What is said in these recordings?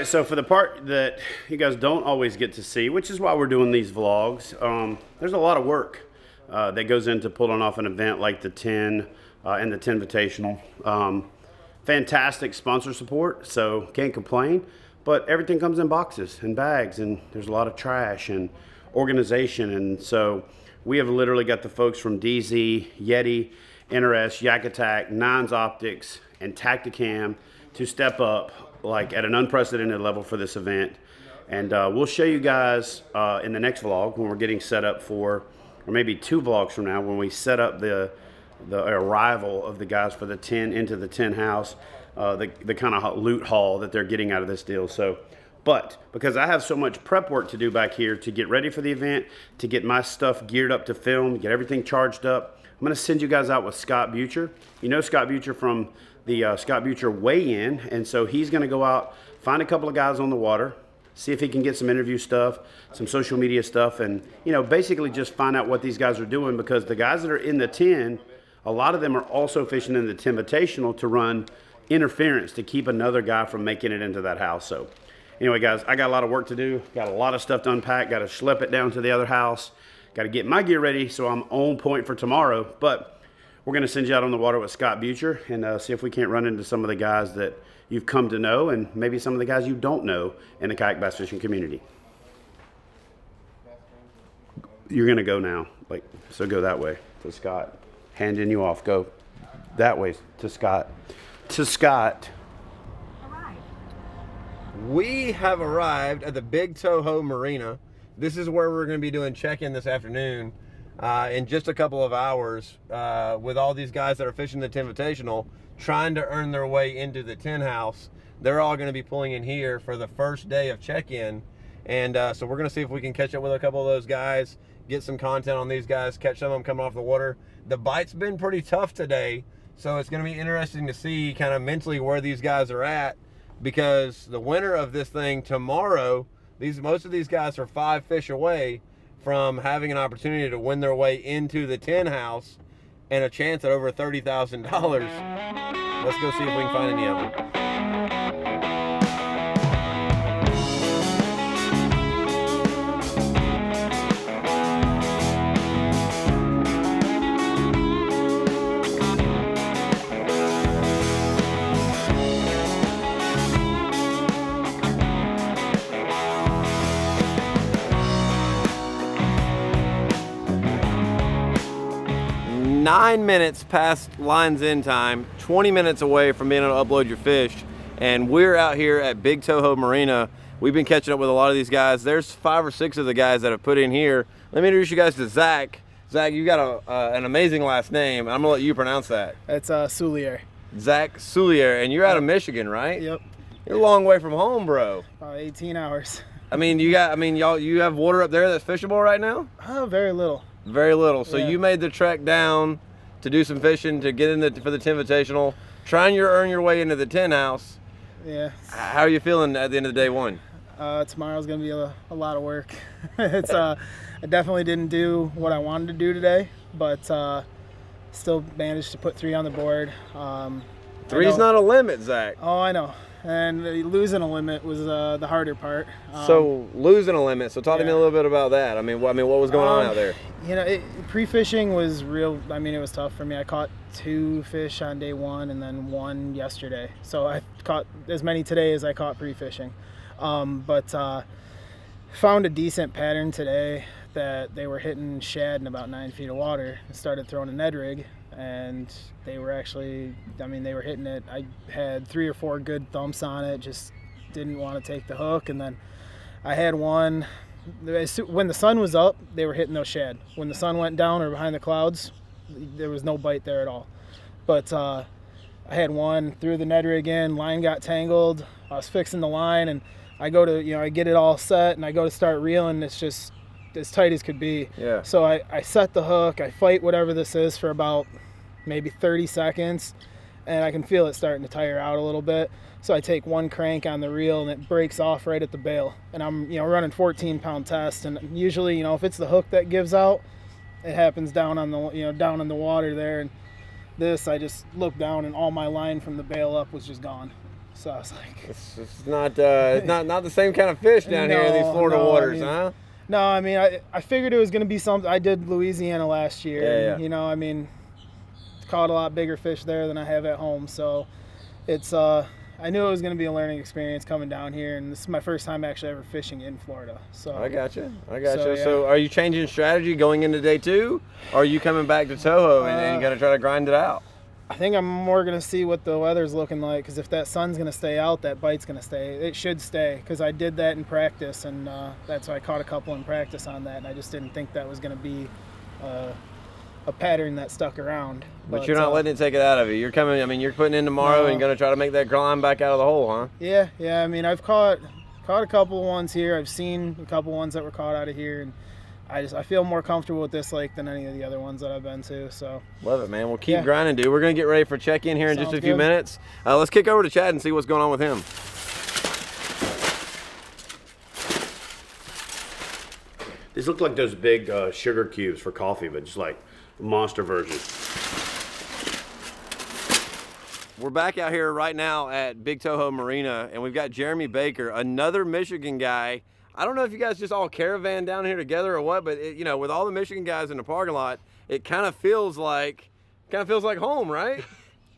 right, so for the part that you guys don't always get to see, which is why we're doing these vlogs, there's a lot of work that goes into pulling off an event like the 10 and the TENvitational. Fantastic sponsor support, so can't complain, but everything comes in boxes and bags, and there's a lot of trash and organization, and so we have literally got the folks from Dee Zee, Yeti, NRS, Yak Attack, Nines Optics, and Tacticam to step up like at an unprecedented level for this event. And we'll show you guys in the next vlog when we're getting set up for, or maybe 2 vlogs from now, when we set up the arrival of the guys for the 10 into the 10 house, the kind of loot haul that they're getting out of this deal. So, but because I have so much prep work to do back here to get ready for the event, to get my stuff geared up to film, get everything charged up, I'm going to send you guys out with Scott Butcher. You know Scott Butcher from the Scott Butcher weigh-in, and so he's going to go out, find a couple of guys on the water, see if he can get some interview stuff, some social media stuff, and basically just find out what these guys are doing, because the guys that are in the 10, a lot of them are also fishing in the TENvitational to run interference to keep another guy from making it into that house. So anyway, guys, I got a lot of work to do, got a lot of stuff to unpack, got to schlep it down to the other house, got to get my gear ready so I'm on point for tomorrow. But we're going to send you out on the water with Scott Butcher and see if we can't run into some of the guys that you've come to know, and maybe some of the guys you don't know in the kayak bass fishing community. You're going to go now, so go that way to Scott. Handing you off. Go that way to Scott. To Scott. We have arrived at the Big Toho Marina. This is where we're going to be doing check-in this afternoon in just a couple of hours with all these guys that are fishing the TENvitational, trying to earn their way into the 10 house. They're all going to be pulling in here for the first day of check-in, and so we're going to see if we can catch up with a couple of those guys, get some content on these guys, catch some of them coming off the water. The bite's been pretty tough today, so it's going to be interesting to see kind of mentally where these guys are at, because the winner of this thing tomorrow, most of these guys are 5 fish away from having an opportunity to win their way into the 10 house and a chance at over $30,000. Let's go see if we can find any of them. 9 minutes past lines in time, 20 minutes away from being able to upload your fish, and we're out here at Big Toho Marina. We've been catching up with a lot of these guys. There's 5 or 6 of the guys that have put in here. Let me introduce you guys to Zach. Zach, you got an amazing last name. I'm gonna let you pronounce that. It's Soulier. Zach Soulier, and you're out of Michigan, right? Yep. You're a long way from home, bro. About 18 hours. You have water up there that's fishable right now? Very little. Very little. So yeah. You made the trek down to do some fishing, to get for the TENvitational, trying to earn your way into the 10 house. Yeah. How are you feeling at the end of day one? Tomorrow's gonna be a lot of work. It's I definitely didn't do what I wanted to do today, but still managed to put 3 on the board. 3's not a limit, Zach. Oh, I know. And losing a limit was the harder part. So losing a limit. So talk to me a little bit about that. What was going on out there? Pre-fishing was real. It was tough for me. I caught 2 fish on day 1 and then 1 yesterday. So I caught as many today as I caught pre-fishing. But found a decent pattern today that they were hitting shad in about 9 feet of water. I started throwing a Ned rig, and they were actually, they were hitting it. I had 3 or 4 good thumps on it, just didn't want to take the hook. And then I had one, when the sun was up, they were hitting those shad. When the sun went down or behind the clouds, there was no bite there at all. But I had one, threw the Ned rig in, line got tangled. I was fixing the line, and I go to, I get it all set, and I go to start reeling. It's just as tight as could be. Yeah. So I set the hook, I fight whatever this is for about maybe 30 seconds, and I can feel it starting to tire out a little bit. So I take 1 crank on the reel, and it breaks off right at the bail. And I'm running 14-pound test, and usually if it's the hook that gives out, it happens down on the down in the water there. And this, I just looked down, and all my line from the bail up was just gone. So I was like, It's not the same kind of fish down here in these Florida waters, huh? No, I mean, I figured it was going to be something. I did Louisiana last year. Yeah. And, you know, I mean, caught a lot bigger fish there than I have at home. So it's I knew it was going to be a learning experience coming down here, and this is my first time actually ever fishing in Florida. So I got you. So, yeah. So are you changing strategy going into day 2? Or are you coming back to Toho and you're going to try to grind it out? I think I'm more going to see what the weather's looking like, because if that sun's going to stay out, that bite's going to stay. It should stay, because I did that in practice, and that's why I caught a couple in practice on that, and I just didn't think that was going to be a pattern that stuck around. But you're not letting it take it out of you. You're coming. I mean, you're putting in tomorrow and going to try to make that climb back out of the hole, huh? Yeah. I mean, I've caught a couple of ones here. I've seen a couple ones that were caught out of here, and I feel more comfortable with this lake than any of the other ones that I've been to. So love it, man. We'll keep grinding, dude. We're gonna get ready for check-in here in just a few minutes. Let's kick over to Chad and see what's going on with him. These look like those big sugar cubes for coffee, but just like a monster version. We're back out here right now at Big Toho Marina, and we've got Jeremy Baker, another Michigan guy. I don't know if you guys just all caravan down here together or what, but you know, with all the Michigan guys in the parking lot, it kind of feels like home, right?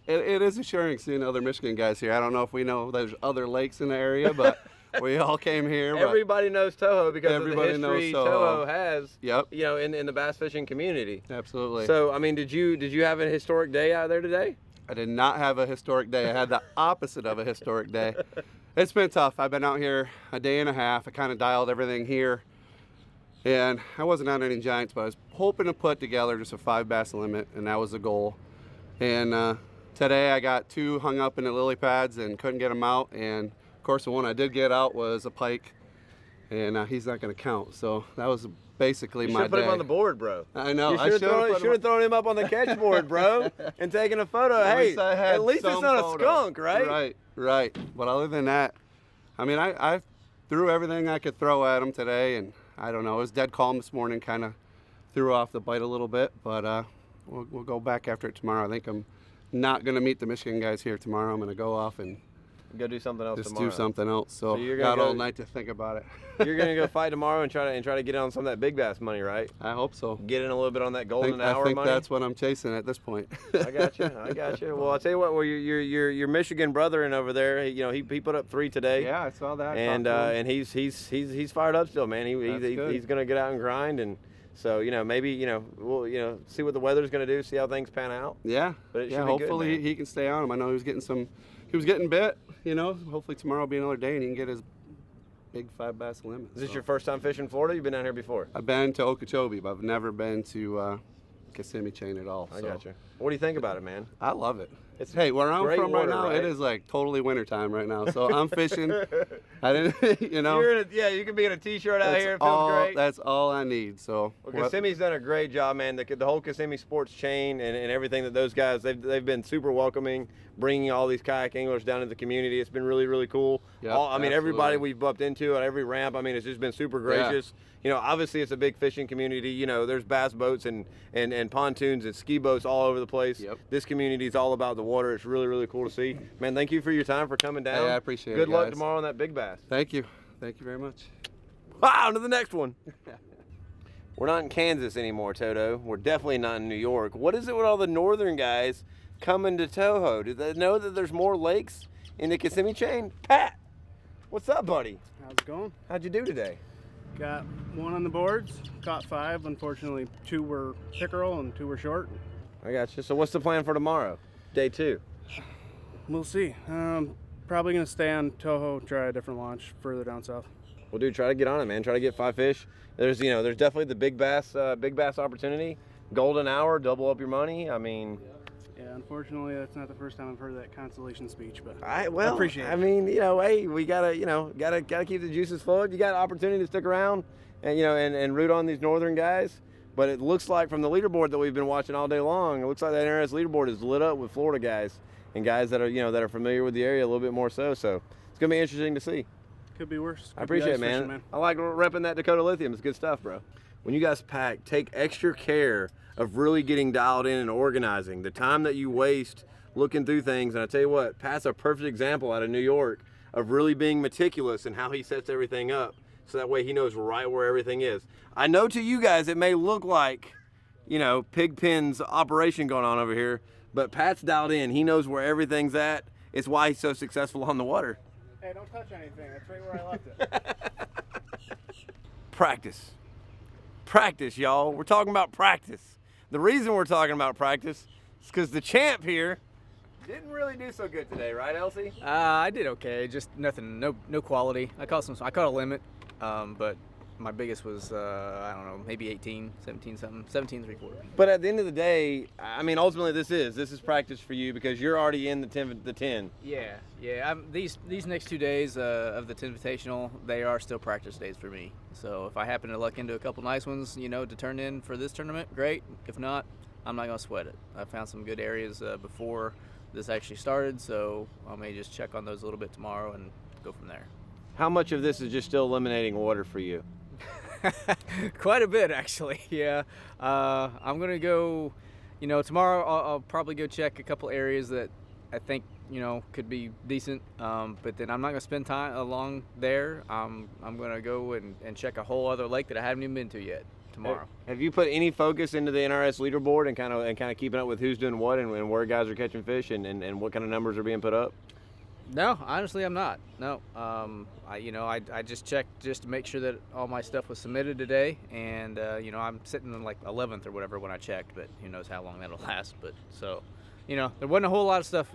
It is assuring seeing other Michigan guys here. I don't know if we know there's other lakes in the area, but we all came here. Everybody knows Toho because of the history knows Toho has. Yep. You know, in the bass fishing community. Absolutely. So, I mean, did you have a historic day out there today? I did not have a historic day. I had the opposite of a historic day. It's been tough. I've been out here a day and a half. I kind of dialed everything here. And I wasn't on any giants, but I was hoping to put together just a 5 bass limit, and that was the goal. And today I got 2 hung up in the lily pads and couldn't get them out. And of course, the one I did get out was a pike, and he's not going to count. So that was basically my day. You should put him on the board, bro. I know. You should have thrown him up on the catch board, bro, and taken a photo. Hey, at least it's not a skunk, right? Right. But other than that, I mean, I threw everything I could throw at him today, and I don't know. It was dead calm this morning. Kind of threw off the bite a little bit, but we'll go back after it tomorrow. I think I'm not going to meet the Michigan guys here tomorrow. I'm going to go off and go do something else just tomorrow. do something else. So you're got gonna all night to think about it. You're gonna go fight tomorrow and try to get on some of that big bass money, right? I hope so. Get in a little bit on that golden hour I think money. that's what I'm chasing at this point. I got you. Well, I'll tell you what. Well, your Michigan brother in over there. He put up 3 today. Yeah, I saw that. And he's fired up still, man. He's gonna get out and grind, and so maybe we'll see what the weather's gonna do, see how things pan out. Yeah. But it should be hopefully good, he can stay on him. I know he was getting bit. Hopefully tomorrow will be another day and he can get his big 5 bass limit. Is this your first time fishing Florida? You've been down here before? I've been to Okeechobee, but I've never been to Kissimmee chain at all. I got you. What do you think about it, man? I love it. Hey, where I'm from water, right now, right? it is like totally wintertime right now. So I'm fishing. I didn't, you can be in a t-shirt out here. It feels great. That's all I need. So Kissimmee's done a great job, man. The whole Kissimmee sports chain and everything that those guys, they've been super welcoming, bringing all these kayak anglers down to the community. It's been really, really cool. Yep, Everybody we've bumped into at every ramp, it's just been super gracious. Obviously it's a big fishing community. There's bass boats and pontoons and ski boats all over the place. Yep. This community is all about the water. It's really, really cool to see. Man, thank you for your time, for coming down. Hey, I appreciate it, Good luck guys. tomorrow on that big bass. Thank you very much. Wow, to the next one. We're not in Kansas anymore, Toto. We're definitely not in New York. What is it with all the northern guys coming to Toho? Do they know that there's more lakes in the Kissimmee chain? Pat, what's up, buddy? How's it going? How'd you do today? Got 1 on the boards, caught 5. Unfortunately, 2 were pickerel and 2 were short. I got you. So what's the plan for tomorrow? Day 2. We'll see. Probably gonna stay on Toho, try a different launch further down south. Well, dude, try to get on it, man. Try to get 5 fish. There's definitely the big bass opportunity. Golden hour, double up your money. Yeah, unfortunately, that's not the first time I've heard that consolation speech, but I appreciate it. Hey, we gotta keep the juices flowing. You got an opportunity to stick around and root on these northern guys. But it looks like from the leaderboard that we've been watching all day long, it looks like that NRS leaderboard is lit up with Florida guys and guys that are familiar with the area a little bit more so. So it's gonna be interesting to see. Could be worse. I appreciate it, man. Fishing, I like repping that Dakota Lithium. It's good stuff, bro. When you guys pack, take extra care of really getting dialed in and organizing. The time that you waste looking through things. And I tell you what, Pat's a perfect example out of New York of really being meticulous in how he sets everything up, so that way he knows right where everything is. I know to you guys it may look like, you know, Pigpen's operation going on over here, but Pat's dialed in. He knows where everything's at. It's why he's so successful on the water. Hey, don't touch anything. That's right where I left it. Practice. Practice, y'all. We're talking about practice. The reason we're talking about practice is because the champ here didn't really do so good today, right, Elsie? I did okay. Just nothing. No quality. I caught a limit, but my biggest was I don't know, maybe 18, 17 something, 17 3/4. But at the end of the day, I mean, ultimately this is practice for you because you're already in the 10. Yeah. These next 2 days of the TENvitational, they are still practice days for me. So if I happen to luck into a couple nice ones, you know, to turn in for this tournament, great. If not, I'm not gonna sweat it. I found some good areas before this actually started, so I may just check on those a little bit tomorrow and go from there. How much of this is just still eliminating water for you? Quite a bit, actually. Yeah. I'm gonna go. You know, tomorrow I'll probably go check a couple areas that I think, you know, could be decent. But then I'm not gonna spend time along there. I'm gonna go and check a whole other lake that I haven't even been to yet tomorrow. Have you put any focus into the NRS leaderboard and kind of keeping up with who's doing what and where guys are catching fish and what kind of numbers are being put up? No, honestly, I'm not. No. I just checked just to make sure that all my stuff was submitted today, and you know, I'm sitting in like 11th or whatever when I checked, but who knows how long that'll last. But so, you know, there wasn't a whole lot of stuff,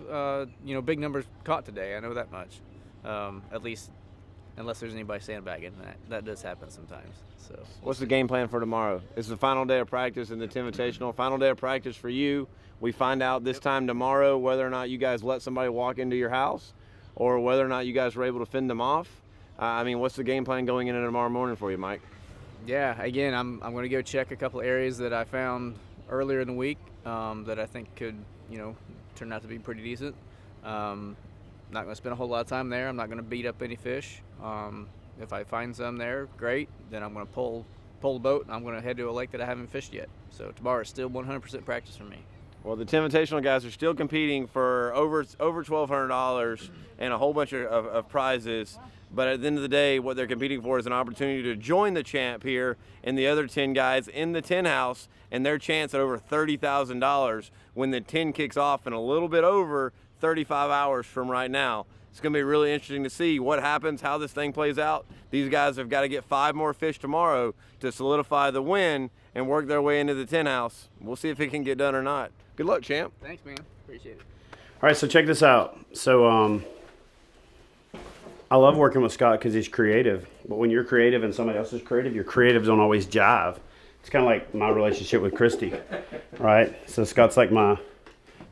you know, big numbers caught today. I know that much. At least, unless there's anybody sandbagging, that does happen sometimes. So. What's the game plan for tomorrow? It's the final day of practice in the TENvitational. Final day of practice for you. We find out this time tomorrow whether or not you guys let somebody walk into your house, or whether or not you guys were able to fend them off. I mean, what's the game plan going into tomorrow morning for you, Mike? Yeah, again, I'm going to go check a couple areas that I found earlier in the week that I think could, you know, turn out to be pretty decent. Not going to spend a whole lot of time there. I'm not going to beat up any fish. If I find some there, great. Then I'm going to pull the boat and I'm going to head to a lake that I haven't fished yet. So tomorrow is still 100% practice for me. Well, the TENvitational guys are still competing for over $1,200 and a whole bunch of prizes. But at the end of the day, what they're competing for is an opportunity to join the champ here and the other 10 guys in the 10 house, and their chance at over $30,000 when the 10 kicks off in a little bit over 35 hours from right now. It's going to be really interesting to see what happens, how this thing plays out. These guys have got to get 5 more fish tomorrow to solidify the win and work their way into the 10 house. We'll see if it can get done or not. Good luck, champ. Thanks, man. Appreciate it. All right, so check this out. So I love working with Scott because he's creative. But when you're creative and somebody else is creative, your creatives don't always jive. It's kind of like my relationship with Christy, right? So Scott's like my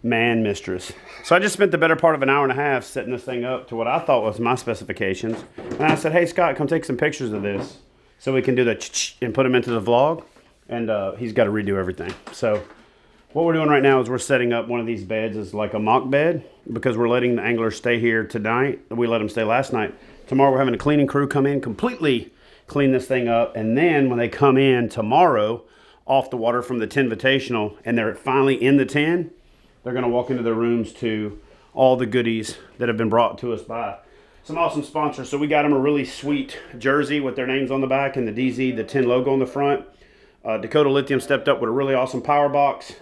man mistress. So I just spent the better part of an hour and a half setting this thing up to what I thought was my specifications. And I said, hey, Scott, come take some pictures of this so we can do the and put them into the vlog. And he's got to redo everything. So what we're doing right now is we're setting up one of these beds as like a mock bed because we're letting the anglers stay here tonight. We let them stay last night. Tomorrow we're having a cleaning crew come in, completely clean this thing up. And then when they come in tomorrow off the water from the TENvitational and they're finally in the 10, they're going to walk into their rooms to all the goodies that have been brought to us by some awesome sponsors. So we got them a really sweet jersey with their names on the back and the Dee Zee, the 10 logo on the front. Dakota Lithium stepped up with a really awesome power box.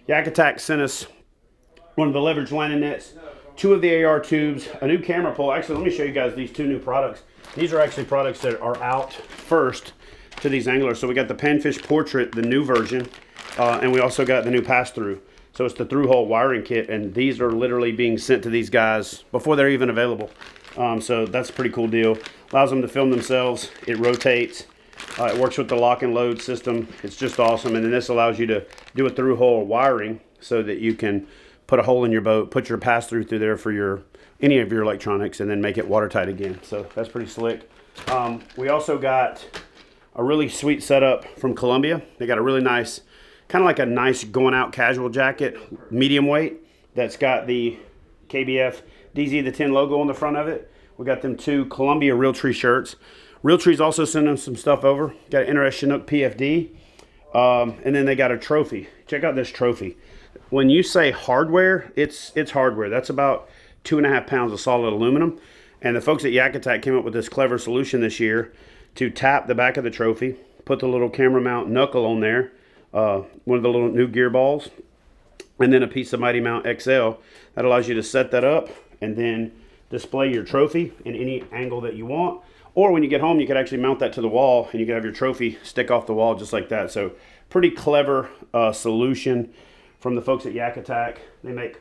Yak Attack sent us one of the leverage landing nets, 2 of the AR tubes, a new camera pole. Actually, let me show you guys these 2 new products. These are actually products that are out first to these anglers. So we got the Panfish Portrait, the new version, and we also got the new pass-through. So it's the through-hole wiring kit, and these are literally being sent to these guys before they're even available. So that's a pretty cool deal. Allows them to film themselves. It rotates. It works with the lock and load system. It's just awesome. And then this allows you to do a through-hole wiring so that you can put a hole in your boat, put your pass-through through there for any of your electronics, and then make it watertight again. So that's pretty slick. We also got a really sweet setup from Columbia. They got a really nice, kind of like a nice going out casual jacket, medium weight, that's got the KBF Dee Zee the 10 logo on the front of it. We got them 2 Columbia Realtree shirts. Realtree's also sending some stuff over. Got an NRS Chinook PFD. And then they got a trophy. Check out this trophy. when you say hardware, it's hardware. That's about 2.5 pounds of solid aluminum. And the folks at Yak Attack came up with this clever solution this year to tap the back of the trophy, put the little camera mount knuckle on there, one of the little new gear balls, and then a piece of Mighty Mount XL that allows you to set that up and then display your trophy in any angle that you want. Or when you get home, you could actually mount that to the wall and you could have your trophy stick off the wall just like that. So pretty clever solution from the folks at Yak Attack. They make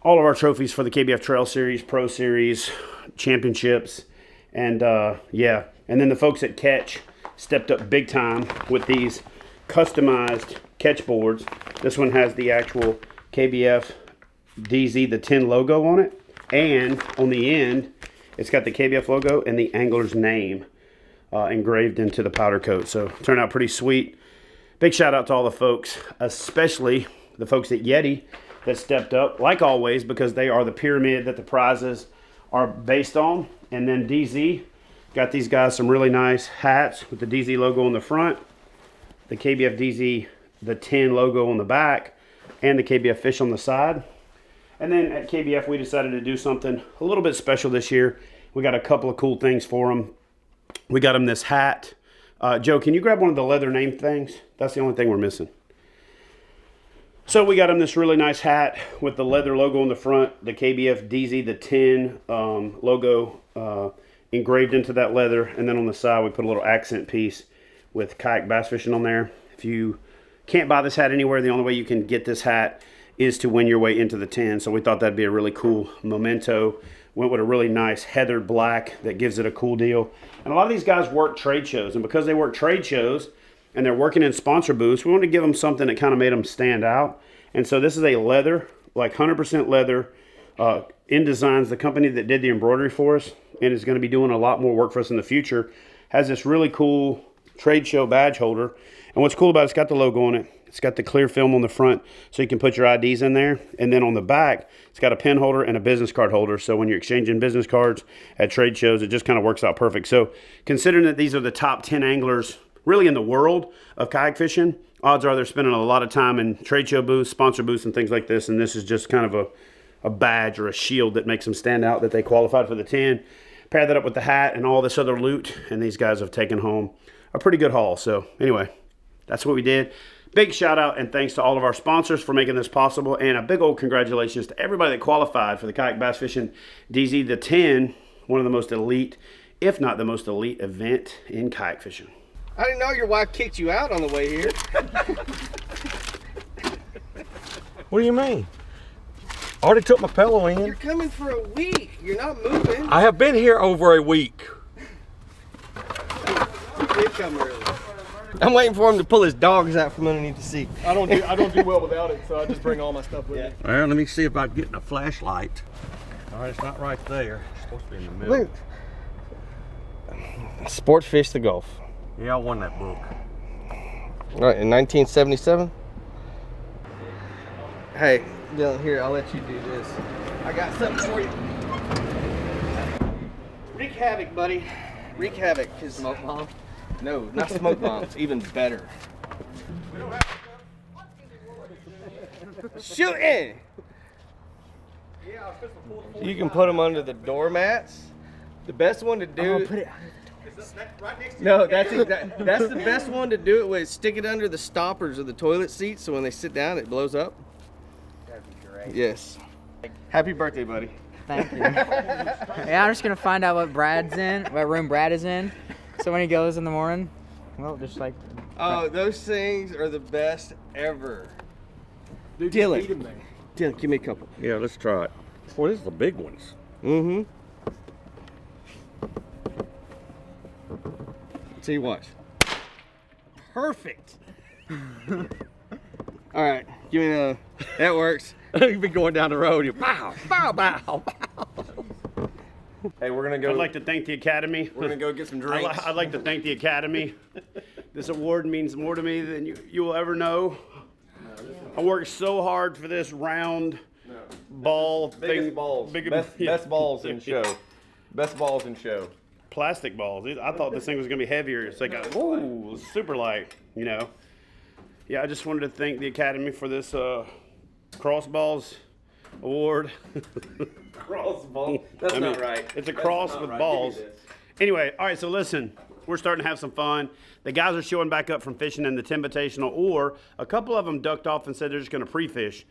all of our trophies for the KBF Trail Series, Pro Series, Championships, and yeah. And then the folks at Catch stepped up big time with these customized catch boards. This one has the actual KBF Dee Zee the 10 logo on it, and on the end it's got the KBF logo and the angler's name engraved into the powder coat. So turned out pretty sweet. Big shout out to all the folks, especially the folks at Yeti that stepped up, like always, because they are the pyramid that the prizes are based on. And then Dee Zee got these guys some really nice hats with the Dee Zee logo on the front, the KBF Dee Zee the 10 logo on the back, and the KBF fish on the side. And then at KBF, we decided to do something a little bit special this year. We got a couple of cool things for them. We got them this hat. Joe, can you grab one of the leather name things? That's the only thing we're missing. So we got them this really nice hat with the leather logo on the front, the KBF Dee Zee the 10 logo engraved into that leather. And then on the side, we put a little accent piece with kayak bass fishing on there. If you can't buy this hat anywhere, the only way you can get this hat is to win your way into the 10. So we thought that'd be a really cool memento. Went with a really nice heathered black that gives it a cool deal. And a lot of these guys work trade shows, and because they work trade shows and they're working in sponsor booths, we wanted to give them something that kind of made them stand out. And so this is a leather, like 100% leather, InDesigns, the company that did the embroidery for us and is going to be doing a lot more work for us in the future, has this really cool trade show badge holder. And what's cool about it, it's got the logo on it. It's got the clear film on the front so you can put your IDs in there. And then on the back, it's got a pen holder and a business card holder. So when you're exchanging business cards at trade shows, it just kind of works out perfect. So considering that these are the top 10 anglers really in the world of kayak fishing, odds are they're spending a lot of time in trade show booths, sponsor booths, and things like this. And this is just kind of a badge or a shield that makes them stand out that they qualified for the 10. Pair that up with the hat and all this other loot, and these guys have taken home a pretty good haul. So anyway, that's what we did. Big shout out and thanks to all of our sponsors for making this possible, and a big old congratulations to everybody that qualified for the Kayak Bass Fishing Dee Zee the 10, one of the most elite, if not the most elite event in kayak fishing. I didn't know your wife kicked you out on the way here. What do you mean? Already took my pillow in. You're coming for a week. You're not moving. I have been here over a week. You did come early. I'm waiting for him to pull his dogs out from underneath the seat. I don't do well without it, so I just bring all my stuff with me. Well, let me see if I'm getting a flashlight. All right, it's not right there. It's supposed to be in the middle. Look. Sports Fish the Gulf. Yeah, I won that book. All right, in 1977. Hey, Dylan, here, I'll let you do this. I got something for you. Wreak havoc, buddy. Wreak havoc. Smoke bomb? No, not smoke bombs. Even better. Shooting! You can put them under the doormats. The best one to do. No, that's the best one to do it with. Stick it under the stoppers of the toilet seat, so when they sit down, it blows up. That'd be great. Yes. Happy birthday, buddy. Thank you. Yeah, I'm just gonna find out what room Brad is in. So when he goes in the morning, well, just like. Oh, those things are the best ever. Dude, Dylan. eat 'em, man. Dylan, give me a couple. Yeah, let's try it. Boy, these are the big ones. Mm-hmm. See, watch. Perfect. All right, give me the. That works. You've been going down the road. You bow, bow, bow, bow. Hey, we're gonna go. I'd like to thank the Academy. We're gonna go get some drinks. I'd like to thank the Academy. This award means more to me than you will ever know. I worked so hard for this round ball Biggest thing. balls. Best balls in show. Best balls in show. Plastic balls. I thought this thing was gonna be heavier. It's like ooh, super light. You know. Yeah, I just wanted to thank the Academy for this Crossballs award. Crossball. That's not right. It's a That's cross not with right. balls. Give me this. Anyway, all right, so listen, we're starting to have some fun. The guys are showing back up from fishing in the TENvitational, or a couple of them ducked off and said they're just going to pre-fish.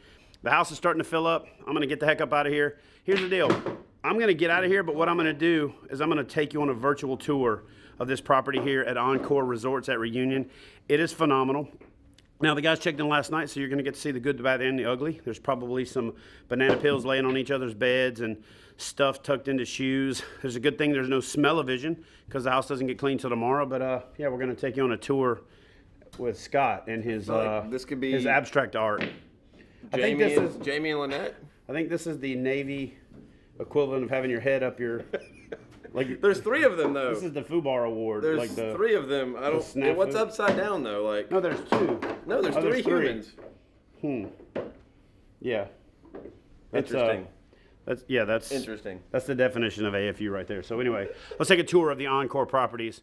The house is starting to fill up. I'm going to get the heck up out of here. Here's the deal. I'm going to get out of here, but what I'm going to do is I'm going to take you on a virtual tour of this property here at Encore Resorts at Reunion. It is phenomenal. Now, the guys checked in last night, so you're going to get to see the good, the bad, and the ugly. There's probably some banana peels laying on each other's beds and stuff tucked into shoes. There's a good thing there's no smell-o-vision because the house doesn't get cleaned till tomorrow. But, yeah, we're going to take you on a tour with Scott and his, this could be his abstract art. Jamie and Lynette. I think this is the Navy equivalent of having your head up your... Like, There's 3 of them though. This is the FUBAR award. There's like the, 3 of them. I don't. snafu. What's upside down though? Like No, there's 2. no, there's Oh, 3 there's 3. humans. Yeah. That's, Interesting. That's Interesting. That's the definition of AFU right there. So anyway, let's take a tour of the Encore properties.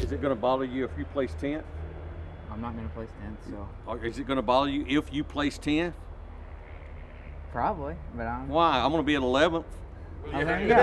Is it going to bother you if you place 10th? I'm not gonna place 10th, so Or is it going to bother you if you place 10th? probably. But I'm. Why? I'm going to be at 11th. Oh, there you go.